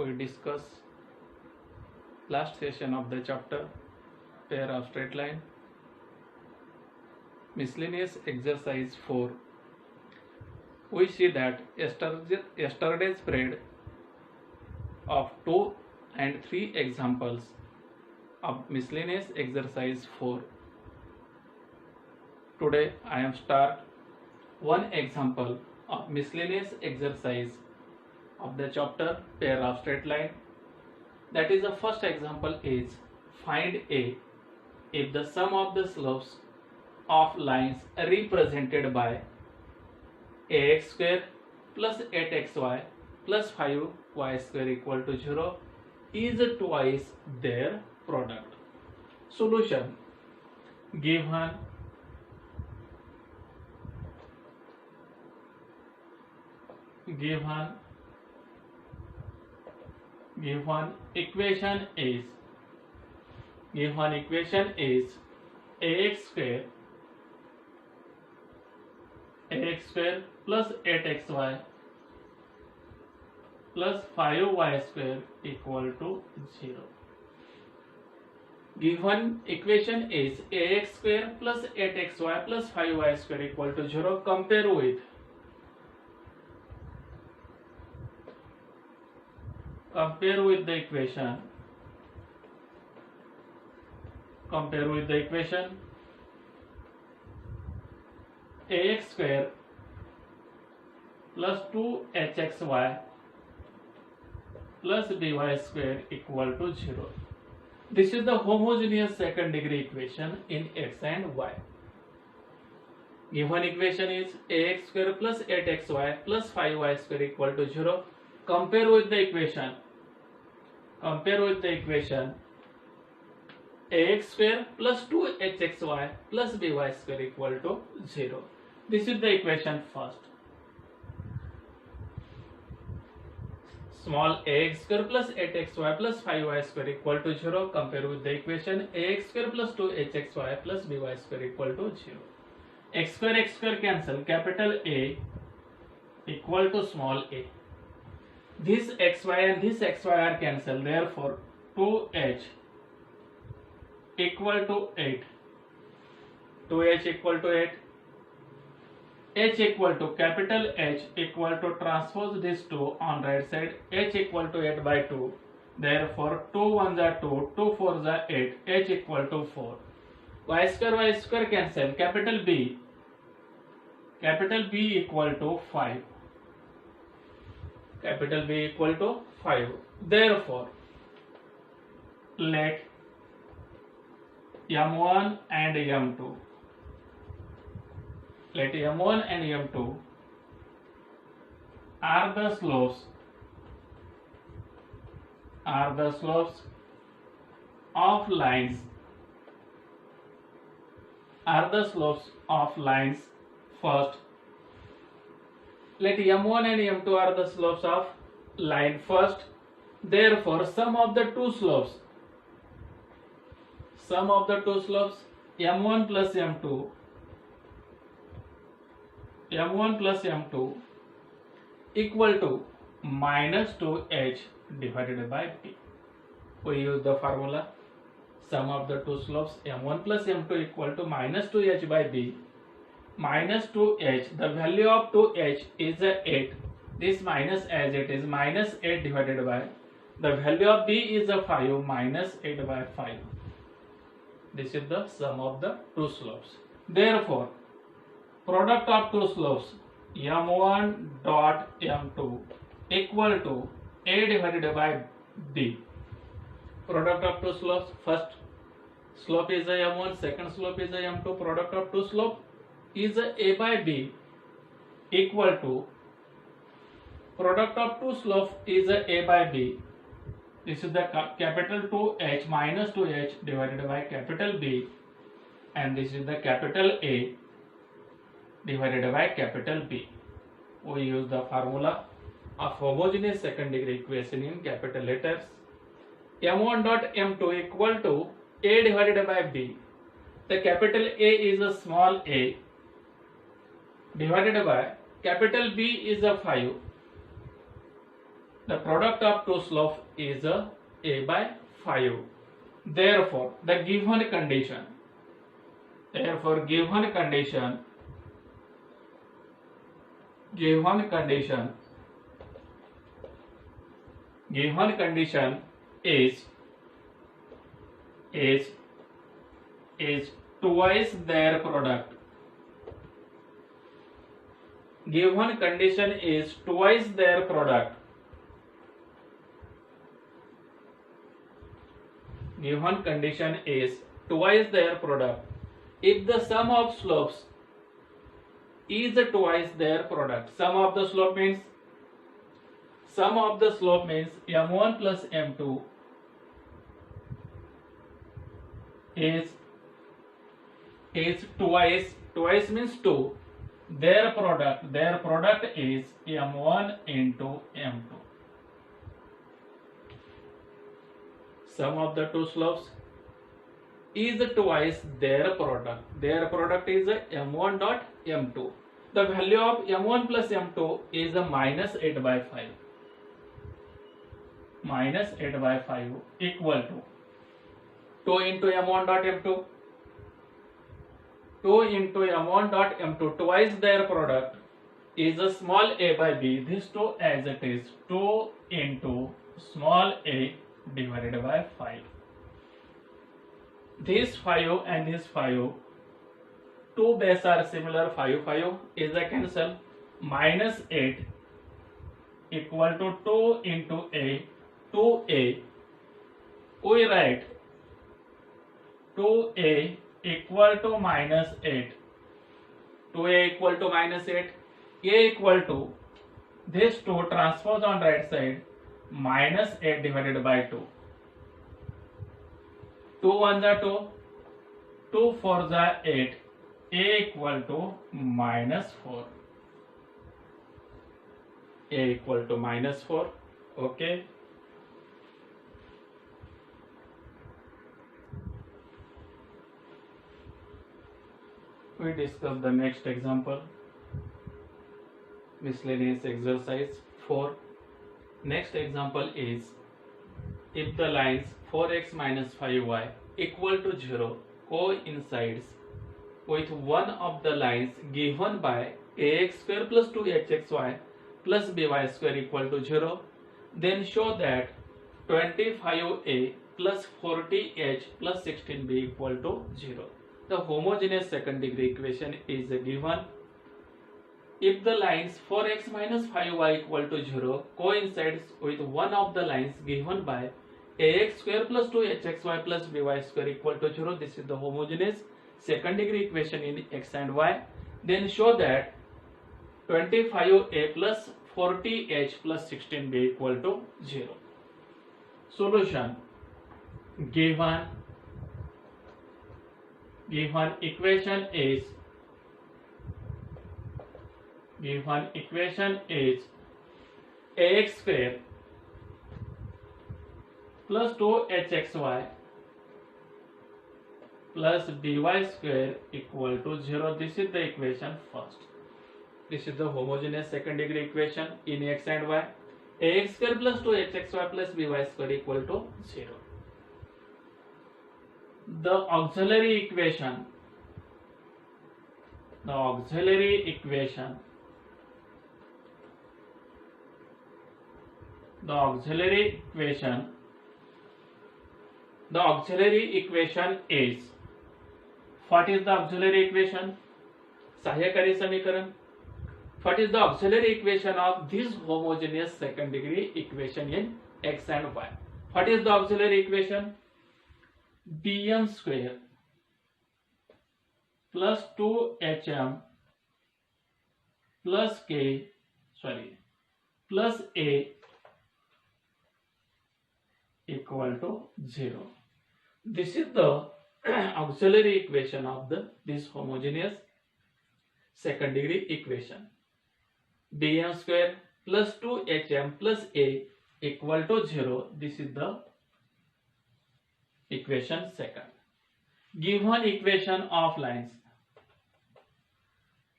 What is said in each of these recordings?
we discuss last session of the chapter pair of straight line. Miscellaneous exercise 4. We see that yesterday's spread of 2 and 3 examples of miscellaneous exercise 4. Today I am start one example of miscellaneous exercise of the chapter pair of straight line. That is, the first example is find A if the sum of the slopes of lines represented by ax square plus 8xy plus 5y square equal to 0 is twice their product. Solution: given equation is ax square plus 8xy plus 5y square equal to 0. Given equation is ax square plus 8xy plus 5y square equal to 0. Compare with the equation. Ax square plus 2hxy plus by square equal to 0. This is the homogeneous second degree equation in x and y. Given equation is ax square plus 8xy plus 5y square equal to 0. Compare with the equation. Ax square plus 2hxy plus by square equal to 0. This is the equation first. Small ax square plus 8xy plus 5y square equal to 0. Compare with the equation ax square plus 2hxy plus by square equal to 0. X square cancel. Capital A equal to small a. This xy and this xy are cancelled. Therefore 2h equal to 8. 2h equal to 8. H equal to capital H equal to transpose this 2 on right side. H equal to 8 by 2. Therefore 2 1s are 2, 2 4s are 8. H equal to 4. Y square cancel. Capital B equal to 5. Capital B equal to 5. Therefore let M1 and M2 are the slopes of lines first. Let M1 and M2 are the slopes of line first. Therefore sum of the two slopes M1 plus M2 equal to minus 2h divided by b. We use the formula sum of the two slopes M1 plus M2 equal to minus 2h by b. Minus 2h, the value of 2h is 8. This minus as it is minus 8 divided by the value of b is 5 minus 8 by 5. This is the sum of the two slopes. Therefore product of two slopes M1 dot M2 equal to a divided by b. Product of two slopes, first slope is a M1, second slope is a M2. Product of two slope is a by b equal to product of two slope is a by b. This is the capital 2h minus 2h divided by capital B, and this is the capital A divided by capital B. We use the formula of homogeneous second degree equation in capital letters. M1 dot M2 equal to A divided by B. The capital A is a small a divided by capital B is a 5 The product of two slopes is a by 5. Therefore, the given condition. Therefore, given condition is is twice their product. Given condition is twice their product. Given condition is twice their product. If the sum of slopes is twice their product, sum of the slope means m1 plus m2 is twice means 2. Their product is m1 into m2. Sum of the two slopes is twice their product. Their product is m1 dot m2. The value of m1 plus m2 is minus 8 by 5. Minus 8 by 5 equal to 2 into m1 dot m2. 2 into m1 dot m2 twice their product is a small a by b. This 2 as it is 2 into small a divided by 5. This 5 and this 5, 2 base are similar, 5 is a cancel. Minus 8 equal to 2 into a, 2a. We write 2a equal to minus 8. 2a equal to minus 8. A equal to this 2 transpose on right side, minus 8 divided by 2. 2 1 are 2, 2 4 are 8. A equal to minus 4. A equal to minus 4. Okay. We discuss the next example. Miscellaneous exercise 4. Next example is, if the lines 4x minus 5y equal to 0 coincides with one of the lines given by ax square plus 2hxy plus by square equal to 0, then show that 25a plus 40h plus 16b equal to 0. The homogeneous second degree equation is given. If the lines 4x minus 5y equal to 0 coincides with one of the lines given by ax square plus 2hxy plus by square equal to 0, this is the homogeneous second degree equation in x and y, then show that 25a plus 40h plus 16b equal to 0. Solution. Given equation is ax square plus 2hxy plus by square equal to 0. This is the equation first. This is the homogeneous second degree equation in x and y. Ax square plus 2hxy plus by square equal to 0. The auxiliary equation is, what is the auxiliary equation? Sahyakari samikaran. What is the auxiliary equation of this homogeneous second degree equation in x and y? What is the auxiliary equation? bm square plus 2hm plus a equal to 0. This is the auxiliary equation of this homogeneous second degree equation. bm square plus 2hm plus a equal to 0. This is the equation second. Given equation of lines.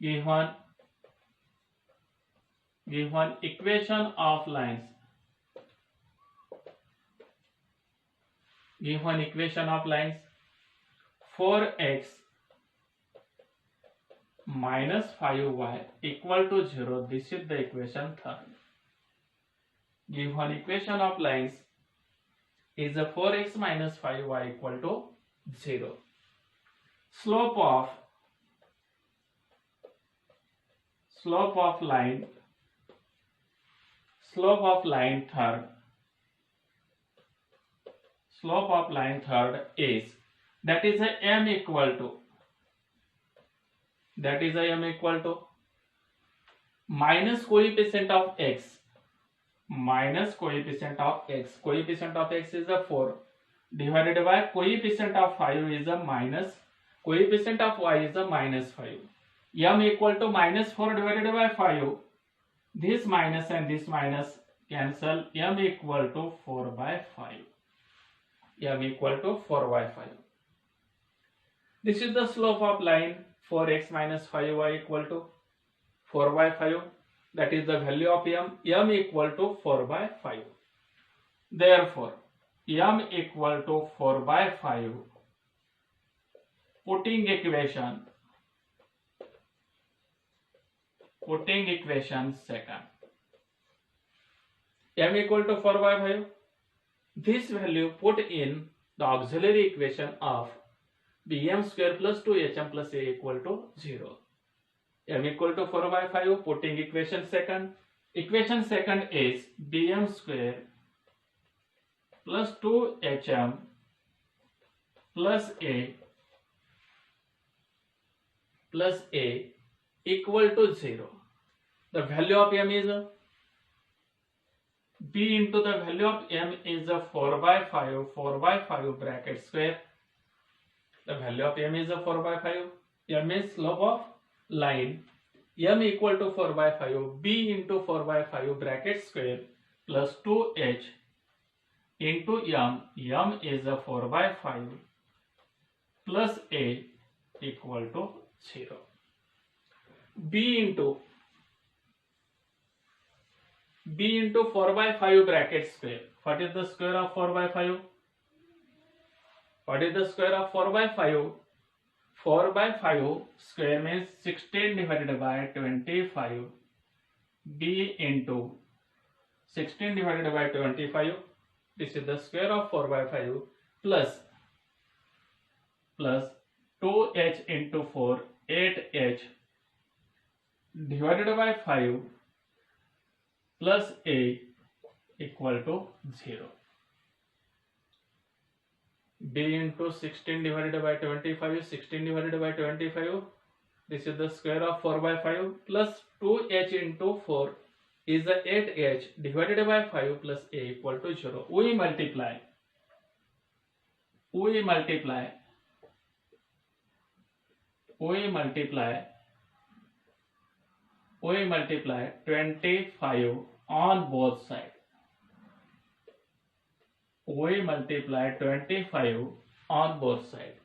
Given equation of lines Give one equation of lines 4x minus 5y equal to 0. This is the equation third. Give one equation of lines is a 4x minus 5y equal to 0. Slope of line third is that is a m equal to minus coefficient of x. Coefficient of x is a 4 divided by coefficient of 5 is a minus, coefficient of y is a minus 5. M equal to minus 4 divided by 5. This minus and this minus cancel. M equal to 4 by 5. This is the slope of line 4x minus 5y equal to 4 by 5. That is the value of m. M equal to 4 by 5. Therefore, m equal to 4 by 5. Putting equation second. M equal to 4 by 5. This value put in the auxiliary equation of bm square plus 2hm plus a equal to 0. M equal to 4 by 5. Putting equation second. Equation second is bm square plus 2hm plus a equal to 0. The value of m is b into the value of m is a 4 by 5 bracket square. The value of m is a 4 by 5. M is slope of line. M equal to 4 by 5. B into 4 by 5 bracket square plus 2h into m. M is a 4 by 5 plus a equal to 0. B into 4 by 5 bracket square. What is the square of 4 by 5? What is the square of 4 by 5? 4 by 5 square means 16 divided by 25. B into 16 divided by 25. This is the square of 4 by 5 plus 2h into 4, 8h divided by 5 plus a equal to 0. B into 16 divided by 25, 16 divided by 25. This is the square of 4 by 5 plus 2h into 4 is the 8h divided by 5 plus a equal to 0. We multiply 25 on both sides. We multiply 25 on both sides.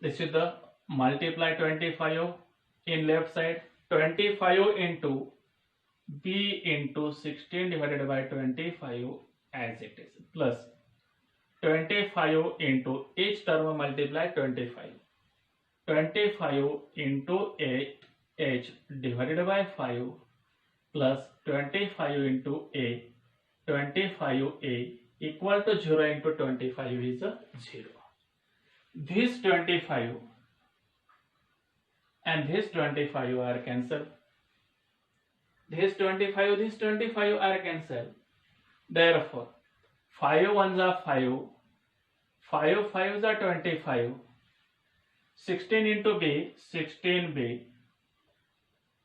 This is the multiply 25 in left side. 25 into b into 16 divided by 25 as it is plus 25 into each term multiply 25. 25 into 8h divided by 5 plus 25 into a 25a equal to 0 into 25 is a 0. This 25 and this 25 are cancelled. This 25 are cancelled. Therefore, 5 ones are 5, 5 5s are 25, 16 into b, 16b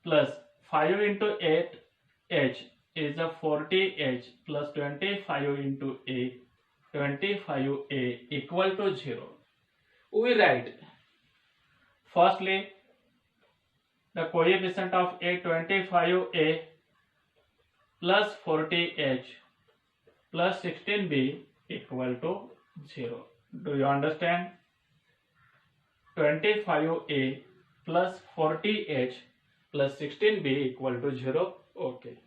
plus 5 into 8h is a 40h plus 25 into a 25a equal to 0. We write firstly the coefficient of a 25a plus 40h plus 16b equal to 0. Do you understand? 25a plus 40h plus 16b equal to 0. Okay.